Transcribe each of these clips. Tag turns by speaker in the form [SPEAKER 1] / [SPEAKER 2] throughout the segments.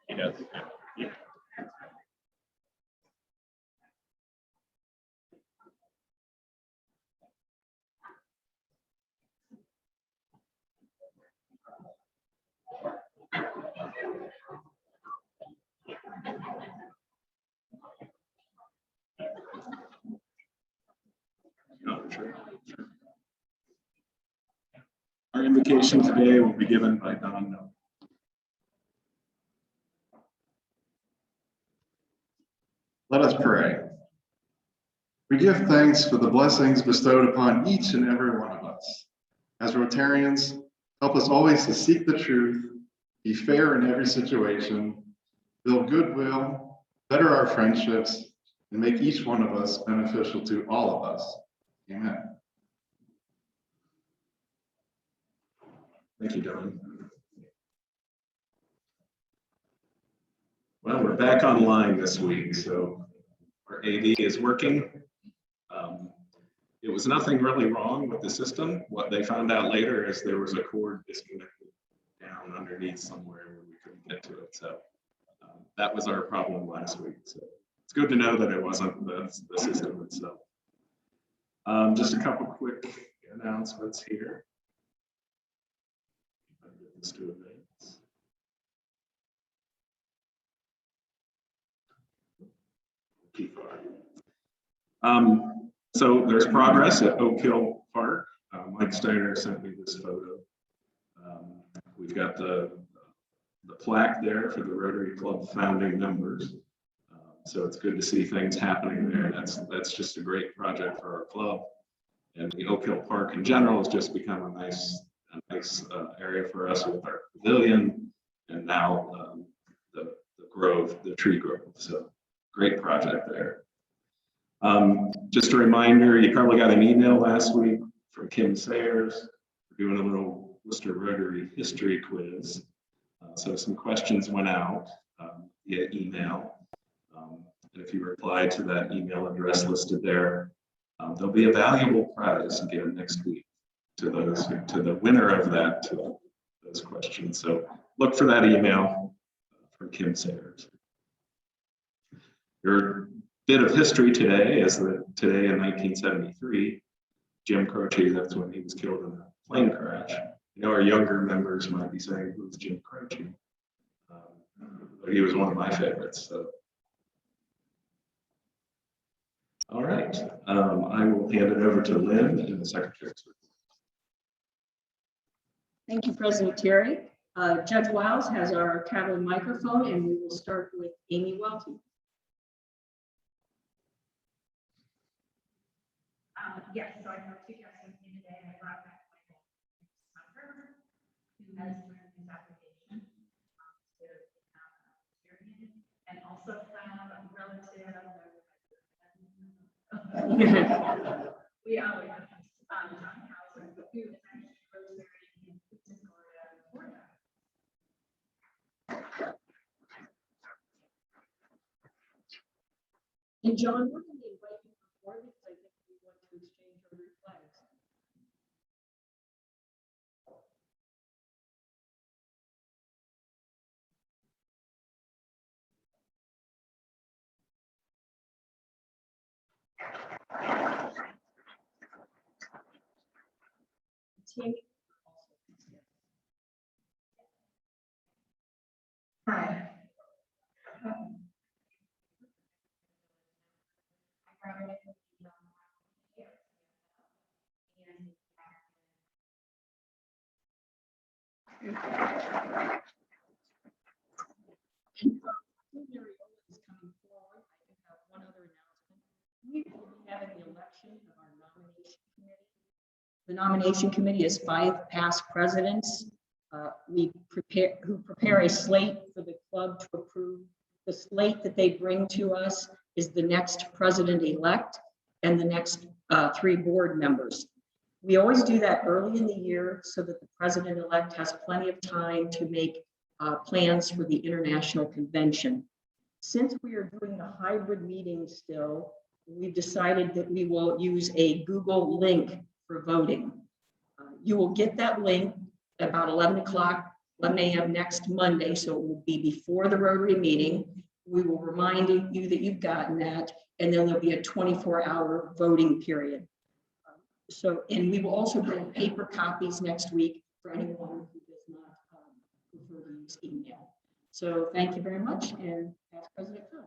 [SPEAKER 1] Yes. Yeah. Oh, sure. Our invocation today will be given by Don.
[SPEAKER 2] Let us pray. We give thanks for the blessings bestowed upon each and every one of us. As Rotarians, help us always to seek the truth, be fair in every situation, build goodwill, better our friendships, and make each one of us beneficial to all of us. Amen.
[SPEAKER 1] Thank you, Don. Well, we're back online this week, so our AD is working. It was nothing really wrong with the system. What they found out later is there was a cord disconnected down underneath somewhere where we couldn't get to it. So that was our problem last week. So it's good to know that it wasn't the system itself. Just a couple quick announcements here. Let's do it. Keep on. So there's progress at Oak Hill Park. Mike Steiner sent me this photo. We've got the plaque there for the Rotary Club founding members. So it's good to see things happening there. That's just a great project for our club. And the Oak Hill Park in general has just become a nice area for us with our pavilion and now the grove, the tree grove. So great project there. Just a reminder, you probably got an email last week from Kim Sayers. We're doing a little Wooster Rotary history quiz. So some questions went out via email. And if you reply to that email address listed there, there'll be a valuable prize again next week to the winner of those questions. So look for that email from Kim Sayers. Your bit of history today is that today in 1973, Jim Croce, that's when he was killed in a plane crash. You know, our younger members might be saying, who's Jim Croce? But he was one of my favorites. So. All right, I will hand it over to Lynn in the secretary's report.
[SPEAKER 3] Thank you, President Terry. Judge Wiles has our Cavill microphone, and we will start with Amy Welty.
[SPEAKER 4] Yes, so I have two guests with me today. I brought back my daughter, who has learned his application to become a Syrian, and also found a relative. We always have John Hauser, who is actually Rotary in Florida.
[SPEAKER 3] And John, we're going to invite you before because I think we want to exchange Rotary flags. Tammy.
[SPEAKER 4] Hi.
[SPEAKER 3] One other announcement. We will be having the election of our nomination committee. The nomination committee is 5 past presidents. Who prepare a slate for the club to approve. The slate that they bring to us is the next president-elect and the next 3 board members. We always do that early in the year so that the president-elect has plenty of time to make plans for the international convention. Since we are doing a hybrid meeting still, we've decided that we will use a Google link for voting. You will get that link at about 11 o'clock 11 a.m. next Monday, so it will be before the Rotary meeting. We will remind you that you've gotten that, and then there'll be a 24-hour voting period. So, and we will also bring paper copies next week for anyone who does not prefer to use email. So thank you very much, and past President Cook.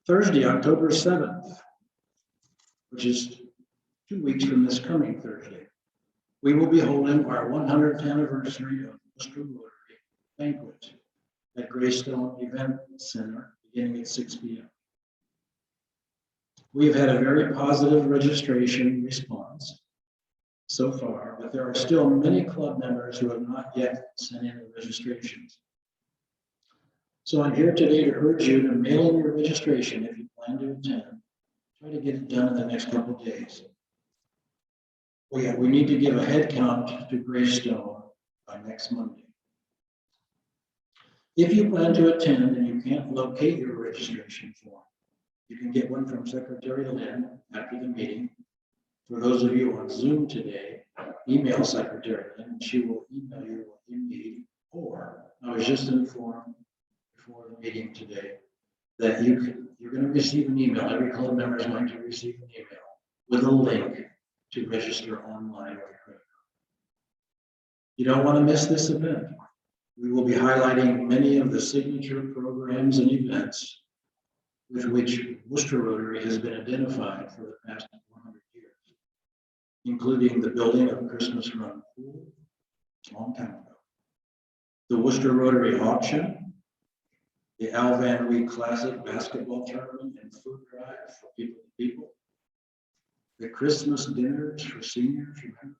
[SPEAKER 5] Thursday, October 7th, which is 2 weeks from this coming Thursday, we will be holding our 100th anniversary of Wooster Rotary banquet at Greystone Event Center beginning at 6 p.m. We've had a very positive registration response so far, but there are still many club members who have not yet sent in their registrations. So I'm here today to urge you to mail in your registration if you plan to attend. Try to get it done in the next couple of days. We need to give a head count to Greystone by next Monday. If you plan to attend and you can't locate your registration form, you can get one from Secretary Lynn after the meeting. For those of you on Zoom today, email Secretary Lynn and she will email you what you need. Or I was just informed before the meeting today that you're going to receive an email. Every club member is going to receive an email with a link to register online with a credit card. You don't want to miss this event. We will be highlighting many of the signature programs and events with which Wooster Rotary has been identified for the past 100 years, including the building of Christmas Run Pool a long time ago, the Wooster Rotary Auction, the Al Van Wee Classic Basketball Tournament and Food Drive for people to people, the Christmas dinners for seniors, remember?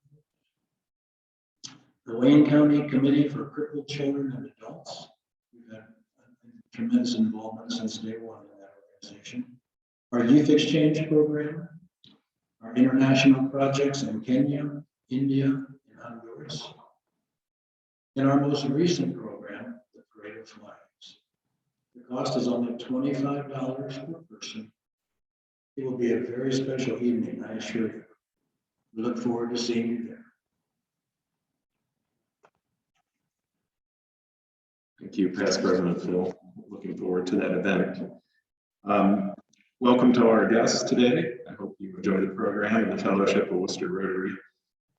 [SPEAKER 5] The Wayne County Committee for Crippled Children and Adults. We've had tremendous involvement since day one in that organization. Our Youth Exchange Program, our international projects in Kenya, India, and Honduras, and our most recent program, the Parade of Flags. The cost is only $25 per person. It will be a very special evening, I assure you. We look forward to seeing you there.
[SPEAKER 1] Thank you, Past President Phil. Looking forward to that event. Welcome to our guests today. I hope you enjoy the program and the Fellowship of Wooster Rotary.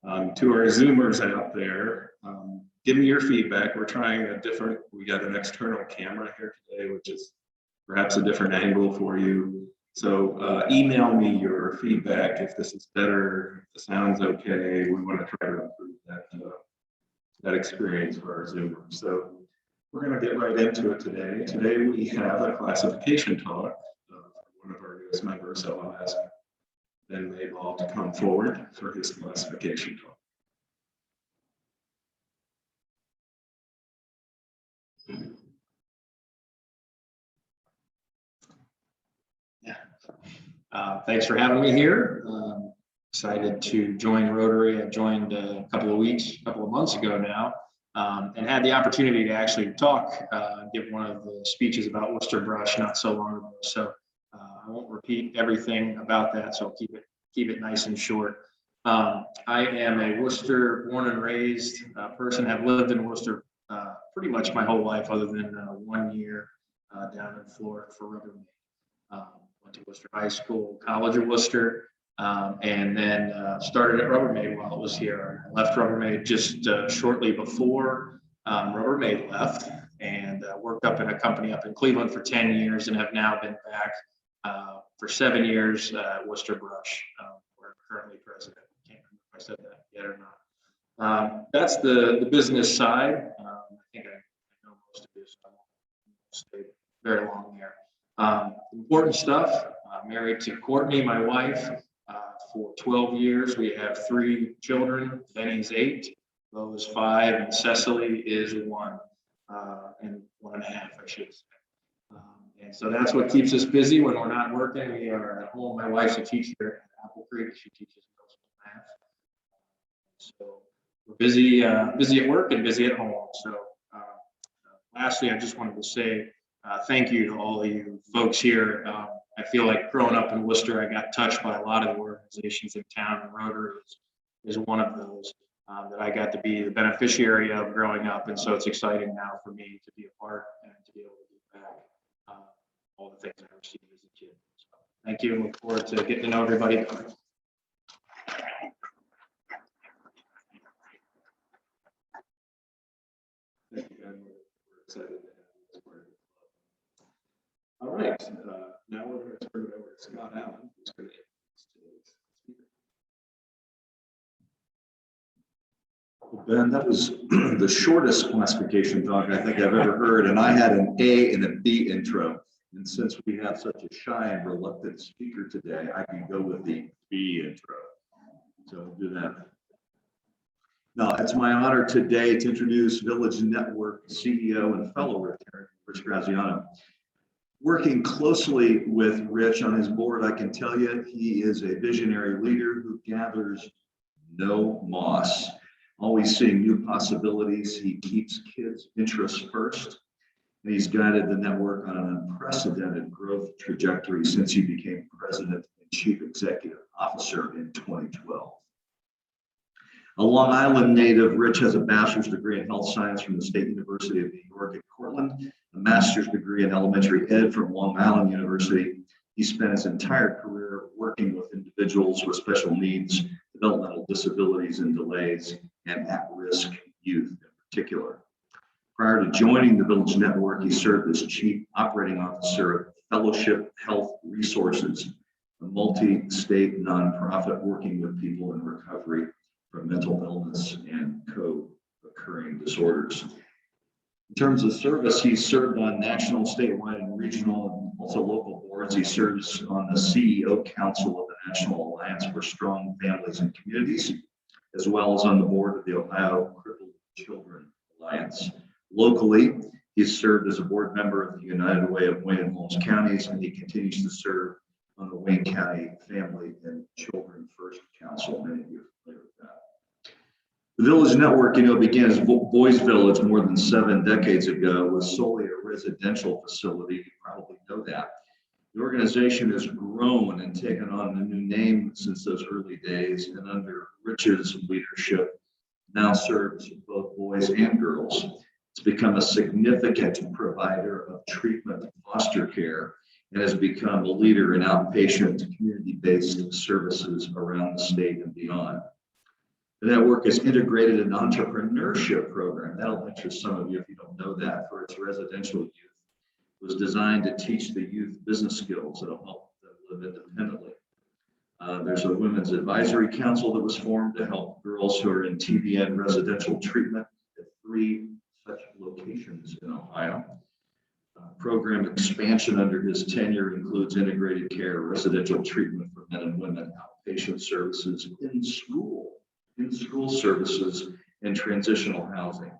[SPEAKER 1] To our Zoomers out there, give me your feedback. We're trying we got an external camera here today, which is perhaps a different angle for you. So email me your feedback if this is better, if the sound's okay. We want to try to improve that experience for our Zoomers. So we're going to get right into it today. Today we have a classification talk of one of our newest members, so I'll ask Ben Mayball to come forward for his classification talk.
[SPEAKER 6] Thanks for having me here. Excited to join Rotary. I joined a couple of months ago now, and had the opportunity to actually talk, give one of the speeches about Wooster Brush not so long ago. So I won't repeat everything about that. So I'll keep it nice and short. I am a Wooster born and raised person. Have lived in Wooster pretty much my whole life, other than 1 year down in Florida for Rotary. Went to Wooster High School, College of Wooster, and then started at Rubbermaid while I was here. I left Rubbermaid just shortly before Rubbermaid left, and worked up in a company up in Cleveland for 10 years, and have now been back for 7 years at Wooster Brush, where I'm currently president. I can't remember if I said that yet or not. That's the business side. I think I know most of this, so I won't stay very long here. Important stuff. Married to Courtney, my wife, for 12 years. We have 3 children. Benny's 8, Bo is 5, and Cecily is 1, and 1.5, I should say. And so that's what keeps us busy when we're not working. We are at home. My wife's a teacher at Apple Creek. She teaches math. So we're busy at work and busy at home. So lastly, I just wanted to say, Thank you to all of you folks here. I feel like growing up in Worcester, I got touched by a lot of the organizations in town, and Rotary is one of those that I got to be the beneficiary of growing up. And so it's exciting now for me to be a part and to be able to give back all the things I received as a kid. So thank you, and look forward to getting to know everybody.
[SPEAKER 1] Thank you, Ben. We're excited to have you as part of the club. All right, now we're going to turn it over to Scott Allen, who's going to introduce today's speaker.
[SPEAKER 7] Well, Ben, that was the shortest classification talk I think I've ever heard, and I had an A and a B intro. And since we have such a shy and reluctant speaker today, I can go with the B intro. So we'll do that. Now, it's my honor today to introduce Village Network CEO and fellow Rotarian, Rich Graziano. Working closely with Rich on his board, I can tell you he is a visionary leader who gathers no moss. Always seeing new possibilities. He keeps kids' interests first. And he's guided the network on an unprecedented growth trajectory since he became president and chief executive officer in 2012. A Long Island native, Rich has a bachelor's degree in health science from the State University of New York at Cortland, a master's degree in elementary ed from Long Island University. He spent his entire career working with individuals with special needs, developmental disabilities and delays, and at-risk youth in particular. Prior to joining the Village Network, he served as Chief Operating Officer of Fellowship Health Resources, a multi-state nonprofit working with people in recovery from mental illness and co-occurring disorders. In terms of service, he served on national, statewide, and regional, and also local boards. He serves on the CEO Council of the National Alliance for Strong Families and Communities, as well as on the board of the Ohio Crippled Children Alliance. Locally, he's served as a board member of the United Way of Wayne and Holmes counties, and he continues to serve on the Wayne County Family and Children First Council. Many of you are familiar with that. The Village Network, began as Boys Village more than 7 decades ago, was solely a residential facility. You probably know that. The organization has grown and taken on a new name since those early days, and under Rich's leadership, now serves both boys and girls. It's become a significant provider of treatment and foster care and has become a leader in outpatient community-based services around the state and beyond. The network has integrated an entrepreneurship program. That'll interest some of you if you don't know that, for its residential youth. It was designed to teach the youth business skills that'll help them live independently. There's a women's advisory council that was formed to help girls who are in TBN residential treatment at 3 such locations in Ohio. Program expansion under his tenure includes integrated care, residential treatment for men and women, outpatient services, in-school services, and transitional housing.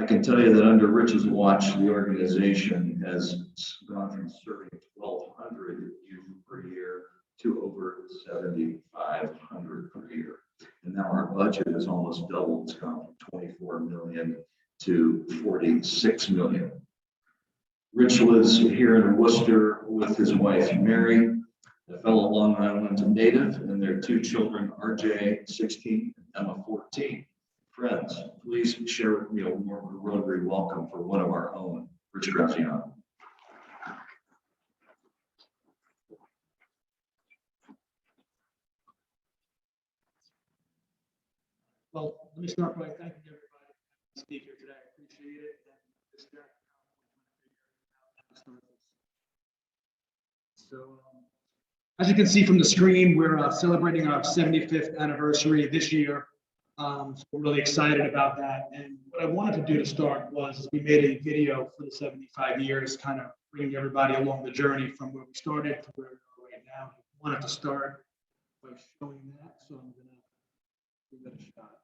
[SPEAKER 7] I can tell you that under Rich's watch, the organization has gone from serving 1,200 youth per year to over 7,500 per year. And now our budget is almost doubled. It's gone from 24 million to 46 million. Rich lives here in Wooster with his wife, Mary, a fellow Long Island native, and their 2 children, RJ, 16, and Emma, 14. Friends, please share with me a warm Rotary welcome for one of our own, Rich Graziano.
[SPEAKER 8] Well, let me start by thanking everybody to speak here today. I appreciate it. And this so, as you can see from the screen, we're celebrating our 75th anniversary this year. So we're really excited about that. And what I wanted to do to start was we made a video for the 75 years, kind of bringing everybody along the journey from where we started to where we are right now. I wanted to start by showing that, so I'm going to give that a shot.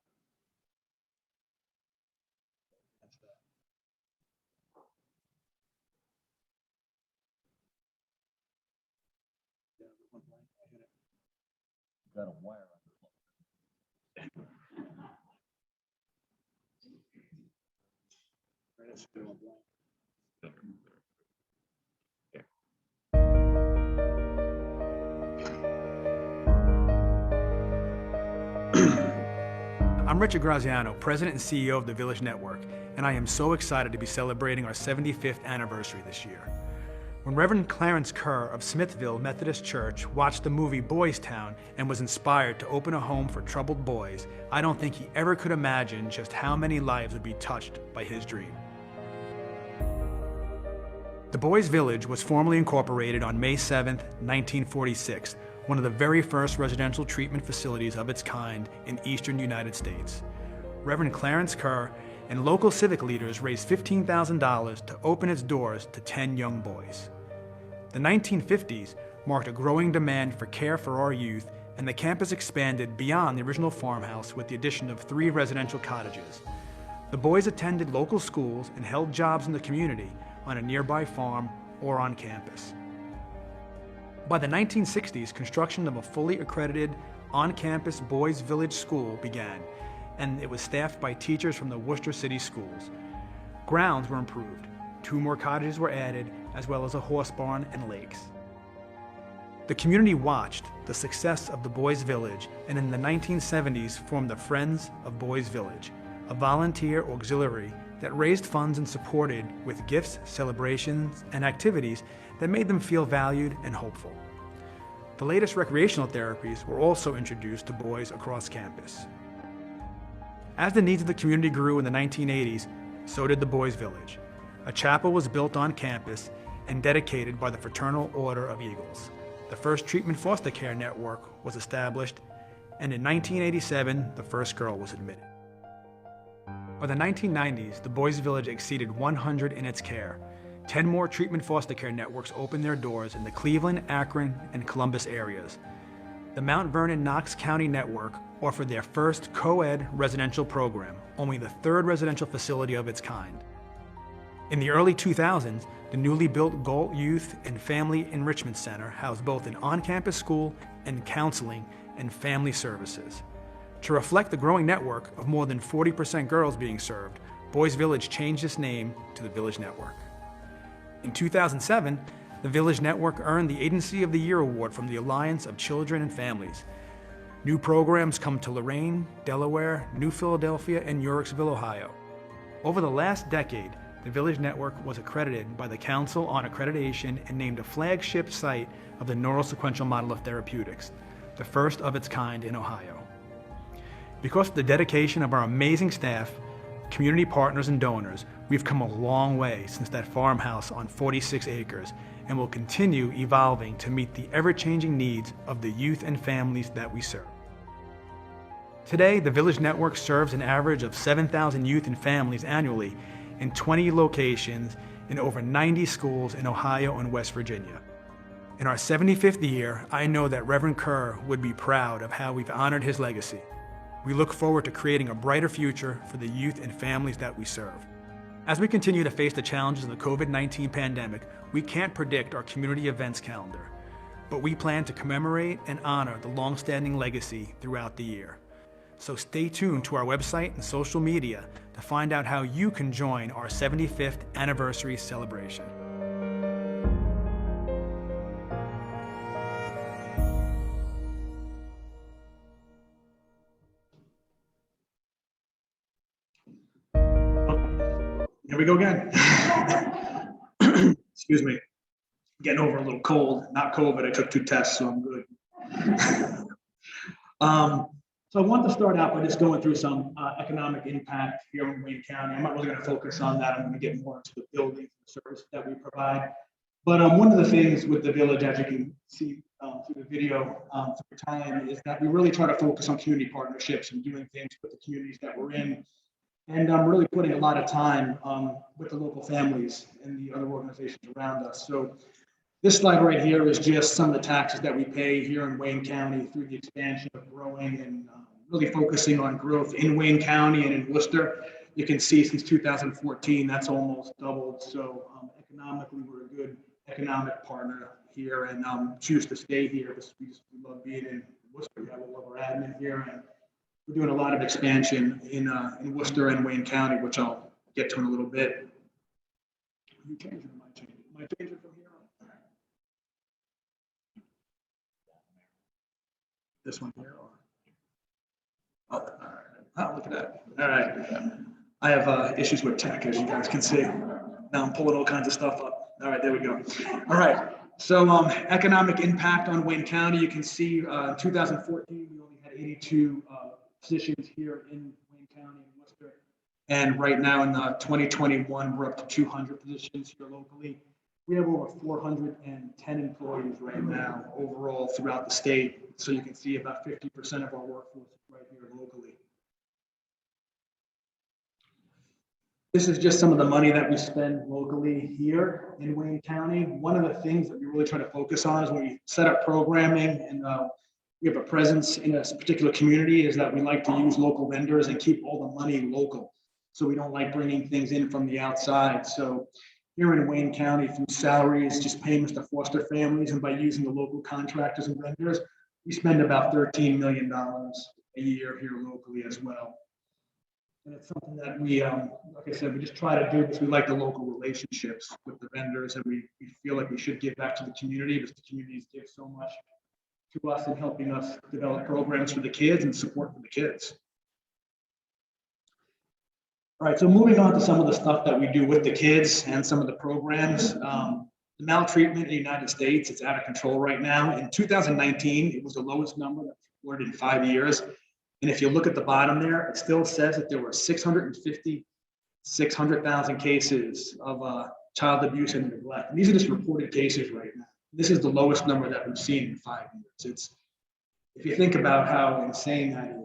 [SPEAKER 7] Got a wire on the
[SPEAKER 8] Right, it's still blank.
[SPEAKER 9] I'm Richard Graziano, President and CEO of the Village Network, and I am so excited to be celebrating our 75th anniversary this year. When Reverend Clarence Kerr of Smithville Methodist Church watched the movie Boys Town and was inspired to open a home for troubled boys, I don't think he ever could imagine just how many lives would be touched by his dream. The Boys Village was formally incorporated on May 7, 1946, one of the very first residential treatment facilities of its kind in eastern United States. Reverend Clarence Kerr and local civic leaders raised $15,000 to open its doors to 10 young boys. The 1950s marked a growing demand for care for our youth, and the campus expanded beyond the original farmhouse with the addition of 3 residential cottages. The boys attended local schools and held jobs in the community on a nearby farm or on campus. By the 1960s, construction of a fully accredited on-campus Boys Village School began, and it was staffed by teachers from the Wooster City Schools. Grounds were improved. 2 more cottages were added, as well as a horse barn and lakes. The community watched the success of the Boys Village, and in the 1970s formed the Friends of Boys Village, a volunteer auxiliary that raised funds and supported with gifts, celebrations, and activities that made them feel valued and hopeful. The latest recreational therapies were also introduced to boys across campus. As the needs of the community grew in the 1980s, so did the Boys Village. A chapel was built on campus and dedicated by the Fraternal Order of Eagles. The first treatment foster care network was established, and in 1987, the first girl was admitted. By the 1990s, the Boys Village exceeded 100 in its care. 10 more treatment foster care networks opened their doors in the Cleveland, Akron, and Columbus areas. The Mount Vernon Knox County Network offered their first co-ed residential program, only the 3rd residential facility of its kind. In the early 2000s, the newly built Galt Youth and Family Enrichment Center housed both an on-campus school and counseling and family services. To reflect the growing network of more than 40% girls being served, Boys Village changed its name to the Village Network. In 2007, the Village Network earned the Agency of the Year Award from the Alliance of Children and Families. New programs come to Lorraine, Delaware, New Philadelphia, and Yorksville, Ohio. Over the last decade, the Village Network was accredited by the Council on Accreditation and named a flagship site of the neurosequential model of therapeutics, the first of its kind in Ohio. Because of the dedication of our amazing staff, community partners, and donors, we've come a long way since that farmhouse on 46 acres and will continue evolving to meet the ever-changing needs of the youth and families that we serve. Today, the Village Network serves an average of 7,000 youth and families annually in 20 locations in over 90 schools in Ohio and West Virginia. In our 75th year, I know that Reverend Kerr would be proud of how we've honored his legacy. We look forward to creating a brighter future for the youth and families that we serve. As we continue to face the challenges of the COVID-19 pandemic, we can't predict our community events calendar, but we plan to commemorate and honor the long-standing legacy throughout the year. So stay tuned to our website and social media to find out how you can join our 75th anniversary celebration.
[SPEAKER 8] Here we go again. Excuse me. Getting over a little cold, not COVID. I took 2 tests, so I'm good. So I want to start out by just going through some economic impact here in Wayne County. I'm not really going to focus on that. I'm going to get more into the building and the service that we provide. But one of the things with the village, as you can see through the video through time, is that we really try to focus on community partnerships and doing things with the communities that we're in. And I'm really putting a lot of time with the local families and the other organizations around us. So this slide right here is just some of the taxes that we pay here in Wayne County through the expansion of growing and really focusing on growth in Wayne County and in Wooster. You can see since 2014, that's almost doubled. So economically, we're a good economic partner here and choose to stay here because we love being in Wooster. We have a lot of our admin here, and we're doing a lot of expansion in Wooster and Wayne County, which I'll get to in a little bit. You change it, or am I changing it? Am I changing it from here on? This one here, or? Oh, all right. Oh, look at that. All right. I have issues with tech, as you guys can see. Now I'm pulling all kinds of stuff up. All right, there we go. All right. So economic impact on Wayne County, you can see in 2014, we only had 82 positions here in Wayne County and Wooster. And right now in 2021, we're up to 200 positions here locally. We have over 410 employees right now overall throughout the state. So you can see about 50% of our workforce is right here locally. This is just some of the money that we spend locally here in Wayne County. One of the things that we really try to focus on is when we set up programming and we have a presence in a particular community, is that we like to use local vendors and keep all the money local. So we don't like bringing things in from the outside. So here in Wayne County, through salaries, just payments to foster families, and by using the local contractors and vendors, we spend about $13 million a year here locally as well. And it's something that we, like I said, we just try to do because we like the local relationships with the vendors, and we feel like we should give back to the community because the communities give so much to us in helping us develop programs for the kids and support for the kids. All right, so moving on to some of the stuff that we do with the kids and some of the programs. The maltreatment in the United States, it's out of control right now. In 2019, it was the lowest number that's reported in 5 years. And if you look at the bottom there, it still says that there were 600,000 cases of child abuse and neglect. And these are just reported cases right now. This is the lowest number that we've seen in 5 years. If you think about how insane that is,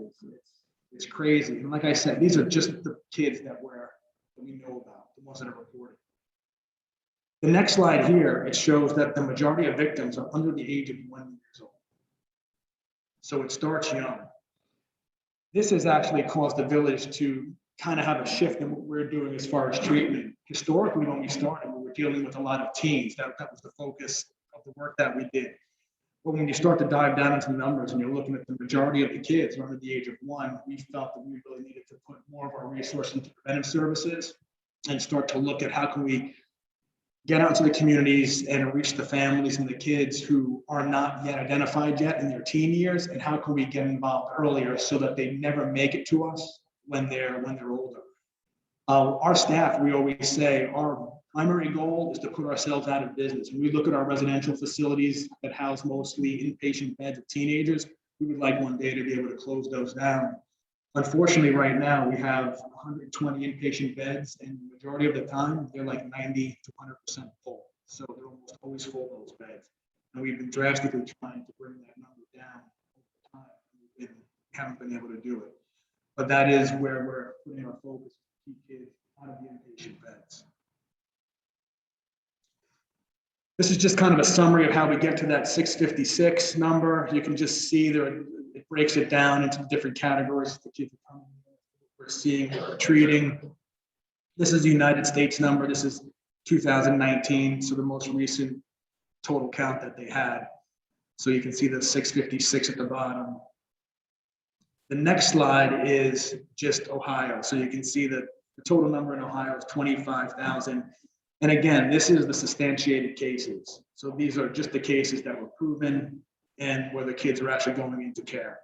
[SPEAKER 8] it's crazy. And like I said, these are just the kids that we know about, the ones that are reported. The next slide here, it shows that the majority of victims are under the age of 1 year old. So it starts young. This has actually caused the village to kind of have a shift in what we're doing as far as treatment. Historically, when we started, we were dealing with a lot of teens. That was the focus of the work that we did. But when you start to dive down into the numbers and you're looking at the majority of the kids under the age of 1, we felt that we really needed to put more of our resources into preventive services and start to look at how can we get out to the communities and reach the families and the kids who are not yet identified yet in their teen years, and how can we get involved earlier so that they never make it to us when they're older. Our staff, we always say, our primary goal is to put ourselves out of business. When we look at our residential facilities that house mostly inpatient beds of teenagers, we would like one day to be able to close those down. Unfortunately, right now, we have 120 inpatient beds, and the majority of the time, they're like 90 to 100% full. So they're almost always full, those beds. And we've been drastically trying to bring that number down over time. We haven't been able to do it. But that is where we're putting our focus to keep kids out of the inpatient beds. This is just kind of a summary of how we get to that 656 number. You can just see there, it breaks it down into different categories. The kids are coming in, we're seeing, we're treating. This is the United States number. This is 2019, so the most recent total count that they had. So you can see the 656 at the bottom. The next slide is just Ohio. So you can see that the total number in Ohio is 25,000. And again, this is the substantiated cases. So these are just the cases that were proven and where the kids are actually going into care.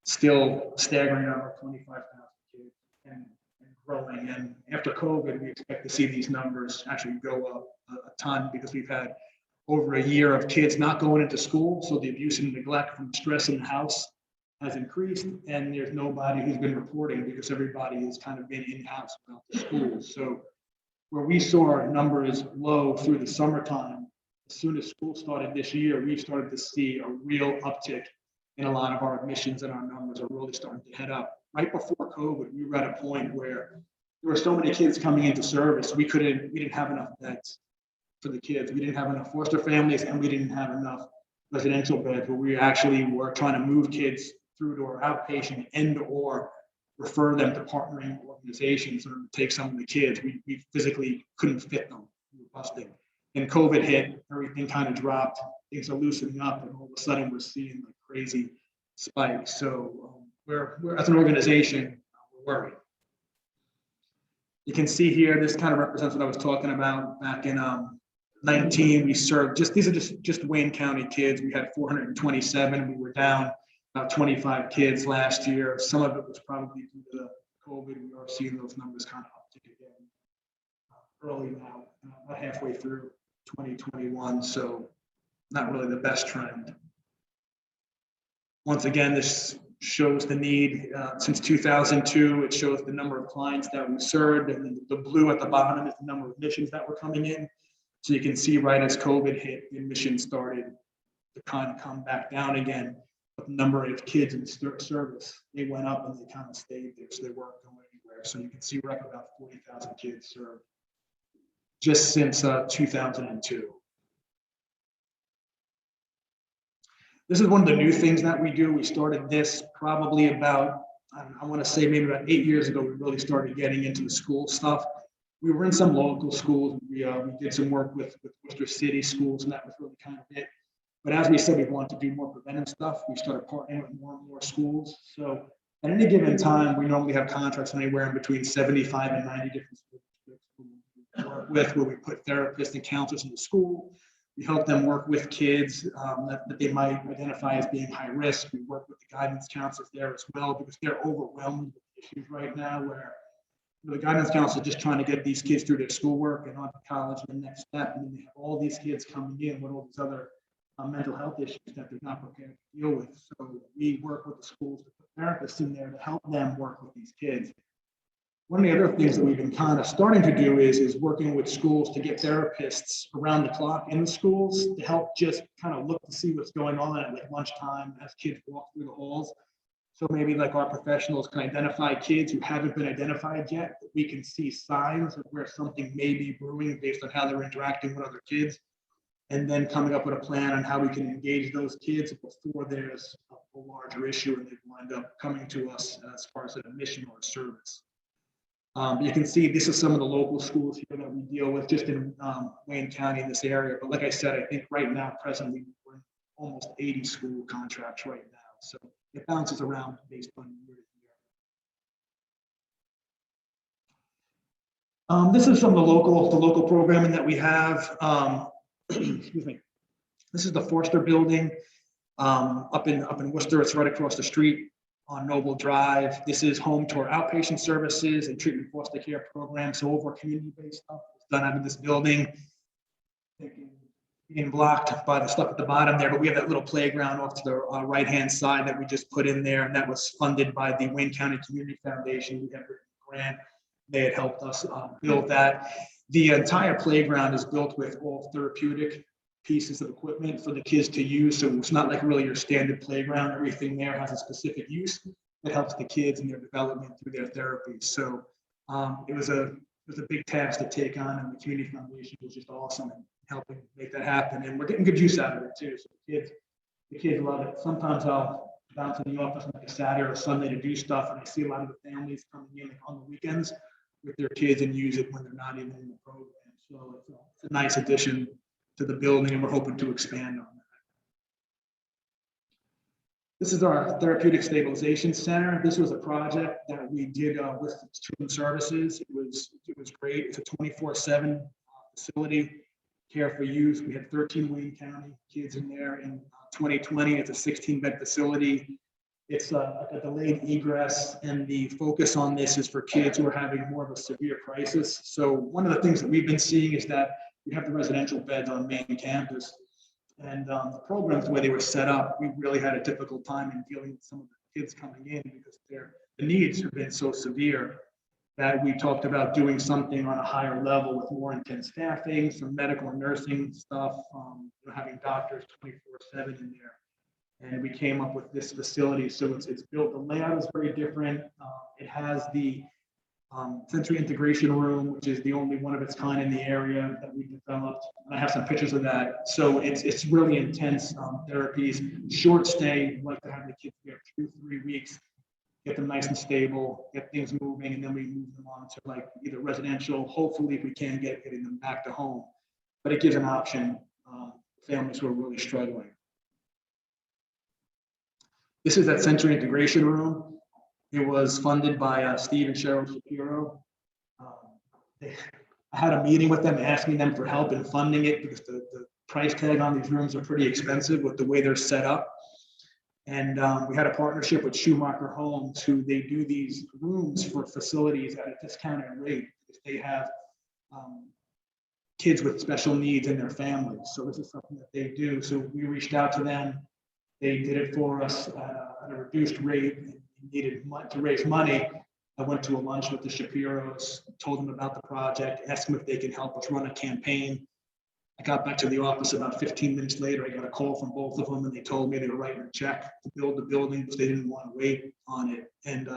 [SPEAKER 8] Still staggering number, 25,000 kids and growing. And after COVID, we expect to see these numbers actually go up a ton because we've had over a year of kids not going into school. So the abuse and neglect from stress in the house has increased, and there's nobody who's been reporting because everybody has kind of been in-house about the schools. So where we saw numbers low through the summertime, as soon as school started this year, we started to see a real uptick in a lot of our admissions, and our numbers are really starting to head up. Right before COVID, we were at a point where there were so many kids coming into service, we didn't have enough beds for the kids. We didn't have enough foster families, and we didn't have enough residential beds where we actually were trying to move kids through to our outpatient and or refer them to partnering organizations or take some of the kids. We physically couldn't fit them. We were busting. And COVID hit, everything kind of dropped, things are loosening up, and all of a sudden we're seeing like crazy spikes. So we're as an organization, we're worried. You can see here, this kind of represents what I was talking about back in 19. We served these are just Wayne County kids. We had 427. We were down about 25 kids last year. Some of it was probably due to COVID. We are seeing those numbers kind of uptick again early now, about halfway through 2021. So not really the best trend. Once again, this shows the need since 2002. It shows the number of clients that we served, and the blue at the bottom is the number of admissions that were coming in. So you can see right as COVID hit, the admissions started to kind of come back down again. But the number of kids in service, they went up and they kind of stayed there, so they weren't going anywhere. So you can see we're up about 40,000 kids served just since 2002. This is one of the new things that we do. We started this probably about, I want to say maybe about 8 years ago, we really started getting into the school stuff. We were in some local schools. We did some work with Wooster City schools, and that was really kind of it. But as we said, we wanted to do more preventive stuff. We started partnering with more and more schools. So at any given time, we normally have contracts anywhere in between 75 and 90 different schools we work with, where we put therapists and counselors in the school. We help them work with kids that they might identify as being high risk. We work with the guidance counselors there as well, because they're overwhelmed with issues right now where the guidance counselor is just trying to get these kids through their schoolwork and on to college and the next step. And then they have all these kids coming in with all these other mental health issues that they're not prepared to deal with. So we work with the schools to put therapists in there to help them work with these kids. One of the other things that we've been kind of starting to do is working with schools to get therapists around the clock in the schools to help just kind of look to see what's going on at like lunchtime as kids walk through the halls. So maybe like our professionals can identify kids who haven't been identified yet, but we can see signs of where something may be brewing based on how they're interacting with other kids. And then coming up with a plan on how we can engage those kids before there's a larger issue and they wind up coming to us as far as an admission or a service. You can see this is some of the local schools here that we deal with just in Wayne County in this area. But like I said, I think right now, presently, we're in almost 80 school contracts right now. So it bounces around based on year to year. This is some of the local programming that we have. Excuse me. This is the Forster building up in Worcester. It's right across the street on Noble Drive. This is home to our outpatient services and treatment foster care program. So over community-based stuff is done out of this building. Being blocked by the stuff at the bottom there, but we have that little playground off to the right-hand side that we just put in there, and that was funded by the Wayne County Community Foundation. We have a grant. They had helped us build that. The entire playground is built with all therapeutic pieces of equipment for the kids to use. So it's not like really your standard playground. Everything there has a specific use that helps the kids in their development through their therapy. So it was a big task to take on, and the Community Foundation was just awesome in helping make that happen. And we're getting good use out of it too. So the kids love it. Sometimes I'll bounce in the office on like a Saturday or a Sunday to do stuff, and I see a lot of the families coming in like on the weekends with their kids and use it when they're not even in the program. So it's a nice addition to the building, and we're hoping to expand on that. This is our Therapeutic Stabilization Center. This was a project that we did with Student Services. It was great. It's a 24/7 facility, care for youth. We had 13 Wayne County kids in there in 2020. It's a 16-bed facility. It's a delayed egress, and the focus on this is for kids who are having more of a severe crisis. So one of the things that we've been seeing is that we have the residential beds on main campus, and the programs, the way they were set up, we really had a difficult time in dealing with some of the kids coming in because the needs have been so severe that we talked about doing something on a higher level with more intense staffing, some medical and nursing stuff, having doctors 24/7 in there. And we came up with this facility. So it's built, the layout is very different. It has the sensory integration room, which is the only one of its kind in the area that we developed. And I have some pictures of that. So it's really intense therapies, short stay. We like to have the kids there 2-3 weeks, get them nice and stable, get things moving, and then we move them on to like either residential, hopefully if we can getting them back to home. But it gives an option for families who are really struggling. This is that sensory integration room. It was funded by Steve and Cheryl Shapiro. I had a meeting with them asking them for help in funding it because the price tag on these rooms are pretty expensive with the way they're set up. And we had a partnership with Schumacher Homes, who they do these rooms for facilities at a discounted rate because they have kids with special needs in their families. So this is something that they do. So we reached out to them. They did it for us at a reduced rate. Needed to raise money. I went to a lunch with the Shapiros, told them about the project, asked them if they can help us run a campaign. I got back to the office about 15 minutes later. I got a call from both of them, and they told me they were writing a check to build the building because they didn't want to wait on it. And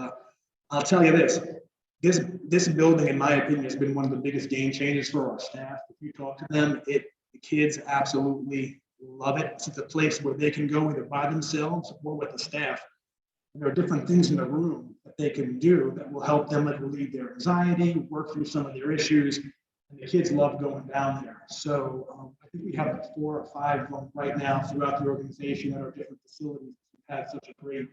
[SPEAKER 8] I'll tell you this building, in my opinion, has been one of the biggest game changers for our staff. If you talk to them, the kids absolutely love it. It's a place where they can go either by themselves or with the staff. And there are different things in the room that they can do that will help them like relieve their anxiety, work through some of their issues. And the kids love going down there. So I think we have like 4 or 5 of them right now throughout the organization at our different facilities. We've had such a great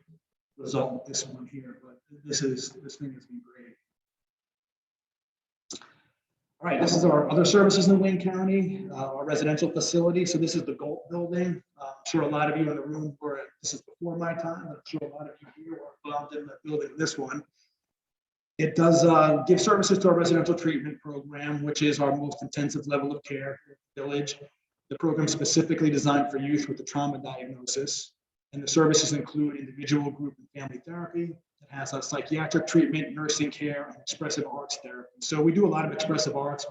[SPEAKER 8] result with this one here, but this thing has been great. All right, this is our other services in Wayne County, our residential facility. So this is the Galt building. I'm sure a lot of you in the room were, this is before my time, I'm sure a lot of you here were involved in the building this one. It does give services to our residential treatment program, which is our most intensive level of care in the village. The program is specifically designed for youth with a trauma diagnosis. And the services include individual, group, and family therapy. It has a psychiatric treatment, nursing care, and expressive arts therapy. So we do a lot of expressive arts.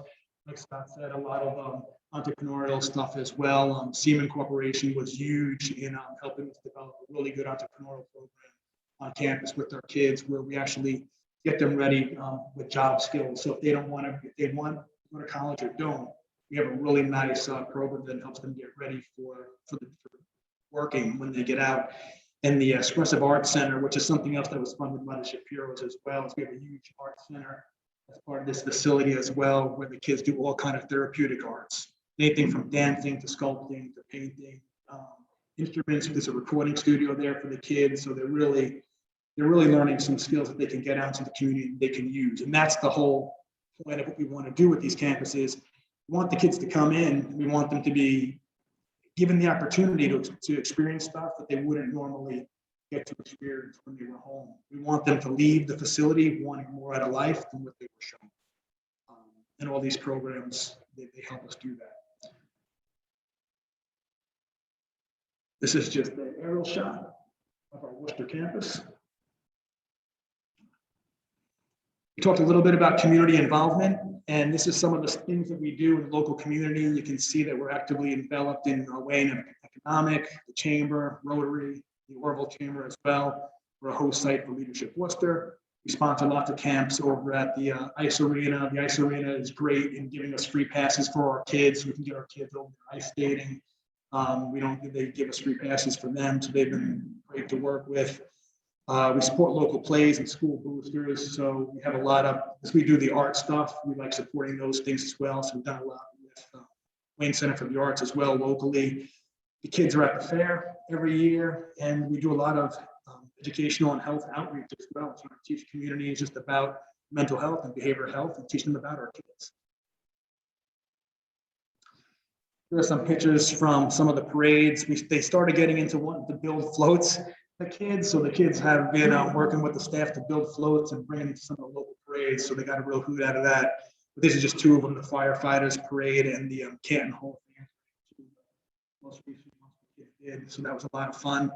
[SPEAKER 8] Like Scott said, a lot of entrepreneurial stuff as well. Seaman Corporation was huge in helping us develop a really good entrepreneurial program on campus with our kids, where we actually get them ready with job skills. So if they want to go to college or don't, we have a really nice program that helps them get ready for working when they get out. And the Expressive Arts Center, which is something else that was funded by the Shapiros as well, is we have a huge art center as part of this facility as well, where the kids do all kind of therapeutic arts, anything from dancing to sculpting to painting, instruments. There's a recording studio there for the kids, so they're really learning some skills that they can get out into the community and they can use. And that's the whole point of what we want to do with these campuses. We want the kids to come in. We want them to be given the opportunity to experience stuff that they wouldn't normally get to experience when they were home. We want them to leave the facility wanting more out of life than what they were shown. And all these programs, they help us do that. This is just an aerial shot of our Wooster campus. We talked a little bit about community involvement, and this is some of the things that we do in the local community. You can see that we're actively enveloped in Wayne Economic, the Chamber, Rotary, the Orville Chamber as well. We're a host site for Leadership Wooster. We sponsor lots of camps over at the ice arena. The ice arena is great in giving us free passes for our kids. We can get our kids over ice skating. They give us free passes for them, so they've been great to work with. We support local plays and school boosters. So we have a lot of, as we do the art stuff, we like supporting those things as well. So we've done a lot with Wayne Center for the Arts as well locally. The kids are at the fair every year, and we do a lot of educational and health outreach as well. So we teach communities just about mental health and behavioral health and teach them about our kids. Here are some pictures from some of the parades. They started getting into wanting to build floats. The kids have been working with the staff to build floats and bring them to some of the local parades, so they got a real hoot out of that. But these are just 2 of them: the firefighters parade and the Canton Hall. Most recent ones the kids did, so that was a lot of fun.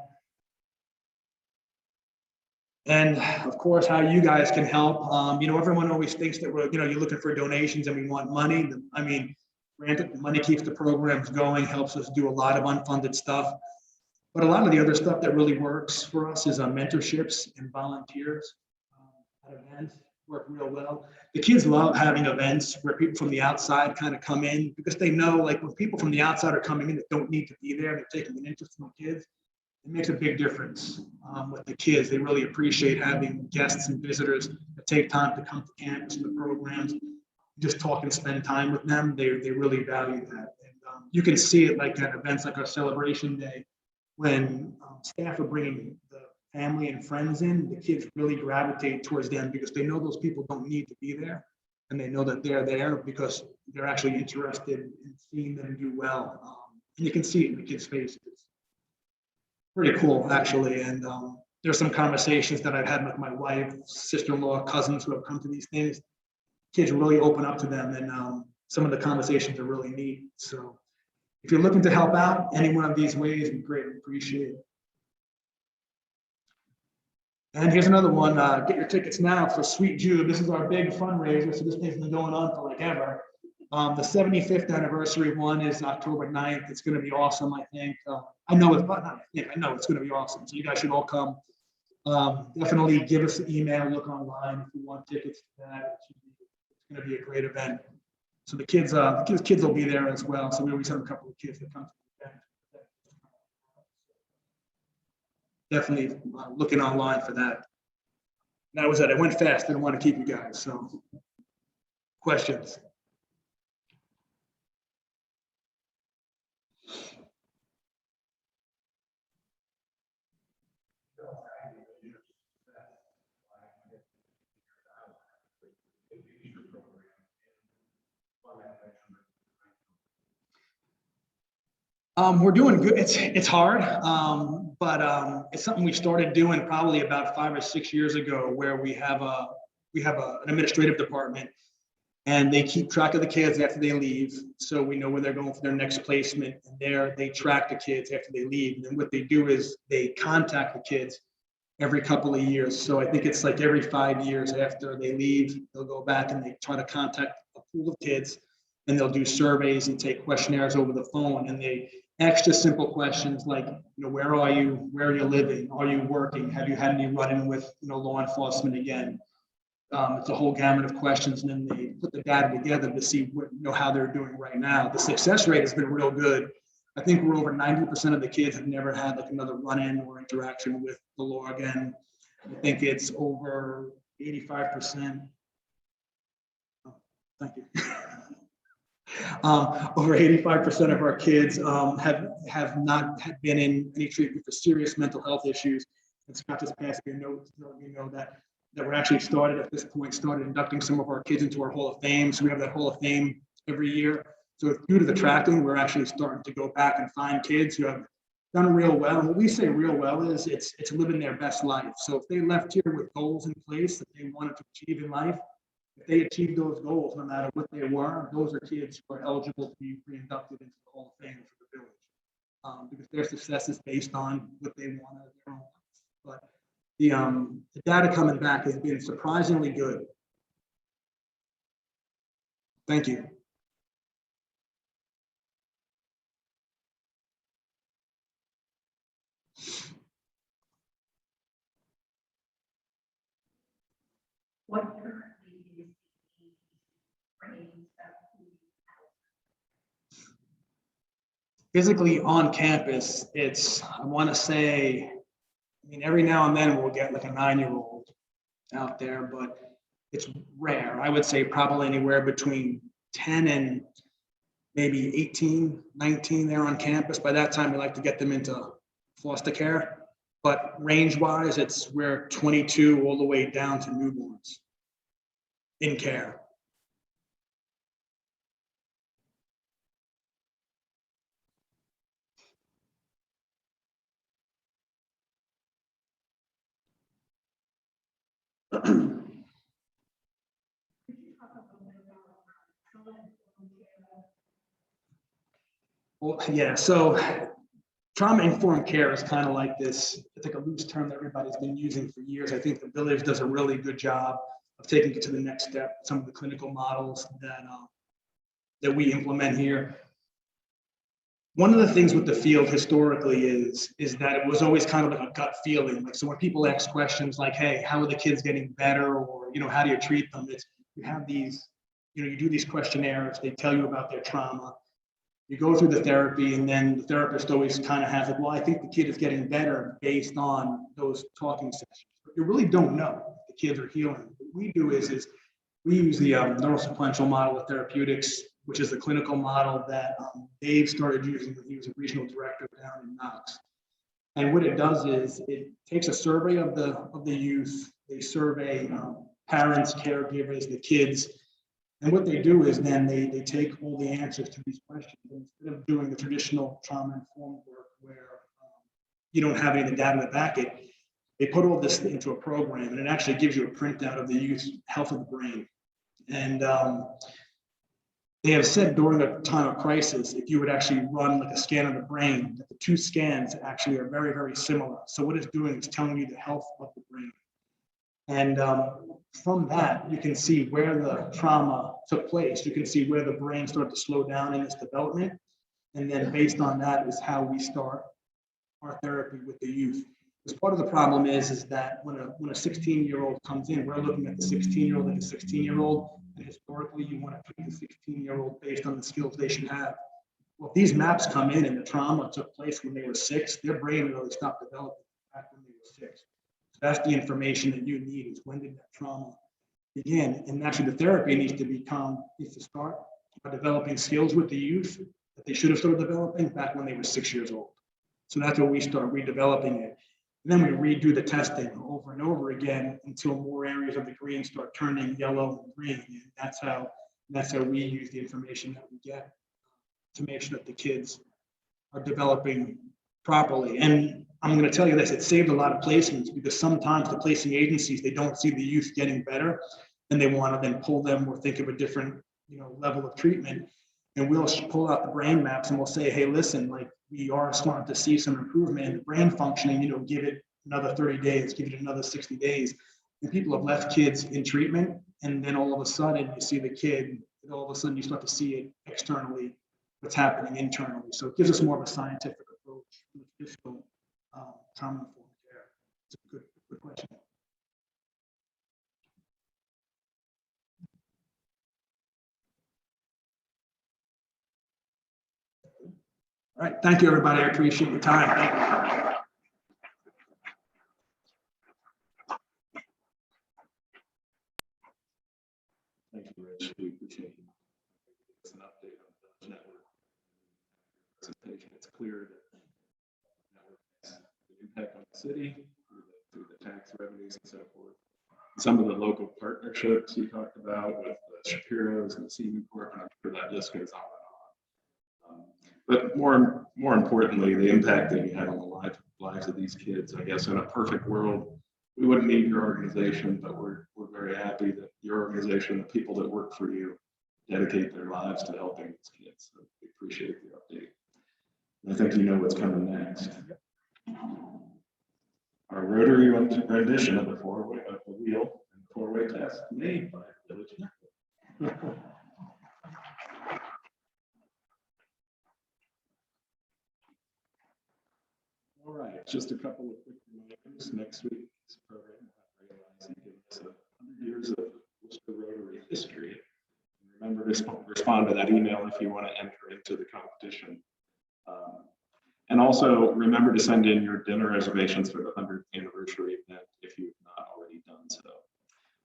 [SPEAKER 8] And of course, how you guys can help. Everyone always thinks that you're looking for donations and we want money. I mean, granted, the money keeps the programs going, helps us do a lot of unfunded stuff. But a lot of the other stuff that really works for us is mentorships and volunteers at events work real well. The kids love having events where people from the outside kind of come in, because they know, like, when people from the outside are coming in that don't need to be there, they're taking an interest in the kids. It makes a big difference with the kids. They really appreciate having guests and visitors that take time to come to campus and the programs, just talk and spend time with them. They really value that. And you can see it like at events like our celebration day, when staff are bringing the family and friends in, the kids really gravitate towards them because they know those people don't need to be there. and they know that they're there because they're actually interested in seeing them do well. And you can see it in the kids' faces. It's pretty cool, actually. And there's some conversations that I've had with my wife, sister-in-law, cousins who have come to these things. Kids really open up to them, and some of the conversations are really neat. So if you're looking to help out any one of these ways, we greatly appreciate it. And here's another one, get your tickets now for Sweet Jude. This is our big fundraiser, so this thing's been going on for like ever. The 75th anniversary one is October 9th. It's gonna be awesome, I think. I know it's gonna be awesome, so you guys should all come. Definitely give us an email, look online if you want tickets to that. It's gonna be a great event. So the kids will be there as well, so we always have a couple of kids that come to the event. Definitely looking online for that. That was it. I went fast. Didn't want to keep you guys. So, questions? We're doing good. It's hard, but it's something we started doing probably about 5 or 6 years ago, where we have an administrative department, and they keep track of the kids after they leave, so we know where they're going for their next placement. And they track the kids after they leave, and then what they do is they contact the kids every couple of years. So I think it's like every 5 years after they leave, they'll go back and they try to contact a pool of kids, and they'll do surveys and take questionnaires over the phone, and they extra simple questions like, where are you? Where are you living? Are you working? Have you had any run-in with, law enforcement again? It's a whole gamut of questions, and then they put the data together to see how they're doing right now. The success rate has been real good. I think we're over 90% of the kids have never had like another run-in or interaction with the law again. I think it's over 85%. Oh, thank you. Over 85% of our kids have not been in any treatment for serious mental health issues. And Scott just passed me a note to let me know that we're actually started inducting some of our kids into our Hall of Fame. So we have that Hall of Fame every year. So due to the tracking, we're actually starting to go back and find kids who have done real well. And what we say real well is it's living their best life. So if they left here with goals in place that they wanted to achieve in life, if they achieved those goals, no matter what they were, those are kids who are eligible to be reinducted into the Hall of Fame for the village, because their success is based on what they want out of their own lives. But the data coming back has been surprisingly good. Thank you.
[SPEAKER 4] What currently is the range of
[SPEAKER 8] Physically on campus, I want to say, every now and then we'll get like a 9-year-old out there, but it's rare. I would say probably anywhere between 10 and maybe 18, 19 there on campus. By that time, we like to get them into foster care. But range-wise, we're 22 all the way down to newborns in care. Well, yeah, so trauma-informed care is kind of like this, it's like a loose term that everybody's been using for years. I think the village does a really good job of taking it to the next step. Some of the clinical models that we implement here. One of the things with the field historically is that it was always kind of like a gut feeling. Like, so when people ask questions like, hey, how are the kids getting better? Or, how do you treat them? You have these, you do these questionnaires, they tell you about their trauma. You go through the therapy, and then the therapist always kind of has it, well, I think the kid is getting better based on those talking sessions. But you really don't know if the kids are healing. What we do is we use the neurosequential model of therapeutics, which is the clinical model that Dave started using when he was a regional director down in Knox. And what it does is it takes a survey of the youth. They survey parents, caregivers, the kids, And what they do is then they take all the answers to these questions, and instead of doing the traditional trauma-informed work where you don't have any of the data to back it, they put all this into a program, and it actually gives you a printout of the youth's health of the brain. And they have said during a time of crisis, if you would actually run like a scan of the brain, that the two scans actually are very, very similar. So what it's doing is telling you the health of the brain. And from that, you can see where the trauma took place. You can see where the brain started to slow down in its development. And then based on that is how we start our therapy with the youth. Because part of the problem is that when a 16-year-old comes in, we're looking at the 16-year-old like a 16-year-old. And historically, you want to treat the 16-year-old based on the skills they should have. Well, if these maps come in and the trauma took place when they were 6, their brain really stopped developing back when they were 6. So that's the information that you need, is when did that trauma begin? And actually the therapy needs to start by developing skills with the youth that they should have started developing back when they were 6 years old. So that's where we start redeveloping it. And then we redo the testing over and over again until more areas of the green start turning yellow and green. And that's how we use the information that we get to make sure that the kids are developing properly. And I'm going to tell you this, it saved a lot of placements, because sometimes the placing agencies, they don't see the youth getting better and they want to then pull them or think of a different, level of treatment. And we'll pull out the brain maps and we'll say, hey, listen, like, we are starting to see some improvement in the brain functioning, give it another 30 days, give it another 60 days. And people have left kids in treatment, and then all of a sudden you see the kid, and all of a sudden you start to see it externally, what's happening internally. So it gives us more of a scientific approach to physical trauma-informed care. It's a good question. All right, thank you, everybody. I appreciate your time. Thank you.
[SPEAKER 1] Thank you, Rich. We appreciate you. It's an update on the network presentation. It's clear that the network has an impact on the city through the tax revenues and so forth. Some of the local partnerships you talked about with the Shapiro's and the CV Corp, and I'm sure that list goes on and on. But more importantly, the impact that you have on the lives of these kids. I guess in a perfect world, we wouldn't need your organization, but we're very happy that your organization, the people that work for you, dedicate their lives to helping these kids. So we appreciate the update. And I think you know what's coming next. Our Rotary rendition of the wheel and four-way test made by Village Network. All right, just a couple of quick reminders. Next week's program will give us 100 years of Wooster Rotary history. And remember to respond to that email if you want to enter into the competition. And also remember to send in your dinner reservations for the 100th anniversary event if you've not already done so.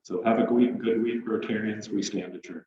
[SPEAKER 1] So have a good week, Rotarians. We stand adjourned.